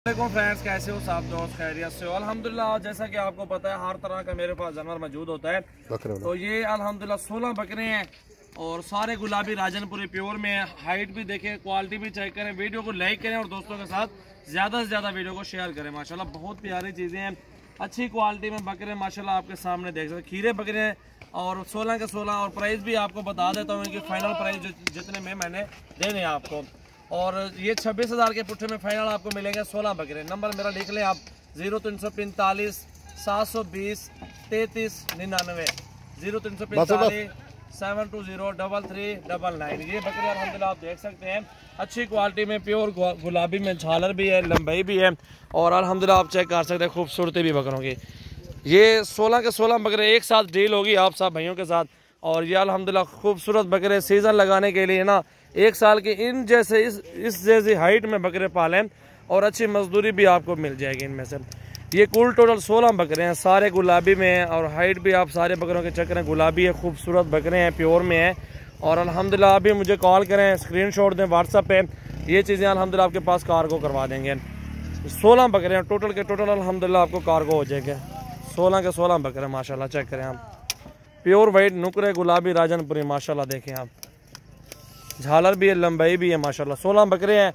Friends, कैसे हो सब दोस्त? खैरियत से हो? अल्हम्दुलिल्लाह। जैसा कि आपको पता है हर तरह का मेरे पास जानवर मौजूद होता है। तो ये अल्हम्दुलिल्लाह 16 बकरे हैं और सारे गुलाबी राजनपुरी प्योर में है। हाइट भी देखें, क्वालिटी भी चेक करें, वीडियो को लाइक करें और दोस्तों के साथ ज़्यादा से ज़्यादा वीडियो को शेयर करें। माशाल्लाह बहुत प्यारी चीज़ें हैं, अच्छी क्वालिटी में बकरे माशाल्लाह आपके सामने देख सकते। खीरे बकरे हैं और 16 के 16 और प्राइस भी आपको बता देता हूँ, इनकी फाइनल प्राइस जितने में मैंने देने हैं आपको। और ये 26,000 के पुट्ठे में फाइनल आपको मिलेंगे 16 बकरे। नंबर मेरा लिख लें आप 0345 720 33 99 0345 720 3399। ये बकरे अल्हम्दुलिल्लाह आप देख सकते हैं अच्छी क्वालिटी में, प्योर गुलाबी में झालर भी है, लंबाई भी है और अल्हम्दुलिल्लाह आप चेक कर सकते हैं खूबसूरती भी बकरों की। ये 16 के 16 बकरे एक साथ डील होगी आप सब भाइयों के साथ। और ये अल्हम्दुलिल्लाह खूबसूरत बकरे सीज़न लगाने के लिए ना, एक साल के इन जैसे इस जैसी हाइट में बकरे पालें और अच्छी मजदूरी भी आपको मिल जाएगी इनमें से। ये कुल टोटल 16 बकरे हैं, सारे गुलाबी में हैं और हाइट भी आप सारे बकरों के चक्कर गुलाबी है, खूबसूरत बकरे हैं, प्योर में हैं। और अल्हम्दुलिल्लाह अभी मुझे कॉल करें, स्क्रीनशॉट दें व्हाट्सएप पे, ये चीज़ें अल्हम्दुलिल्लाह आपके पास कार्गो करवा देंगे। 16 बकरे हैं टोटल के टोटल, अल्हम्दुलिल्लाह आपको कार्गो हो जाएगा। 16 के 16 बकरे माशाल्लाह चेक करें आप, प्योर वाइट नुकरे गुलाबी राजनपुरी माशाल्लाह देखें आप, झालर भी है, लंबाई भी है माशाल्लाह। 16 बकरे हैं,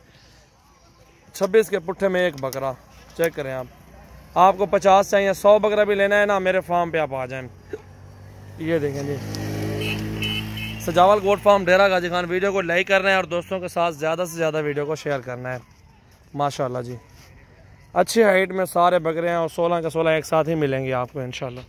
26 के पुट्ठे में एक बकरा। चेक करें आप, आपको 50 चाहिए 100 बकरा भी लेना है ना, मेरे फार्म पे आप आ जाएं। ये देखें जी, सजावल गोट फार्म डेरा गाजी खान। वीडियो को लाइक करना है और दोस्तों के साथ ज़्यादा से ज़्यादा वीडियो को शेयर करना है। माशाल्लाह जी अच्छी हाइट में सारे बकरे हैं और 16 के 16 एक साथ ही मिलेंगे आपको इंशाल्लाह।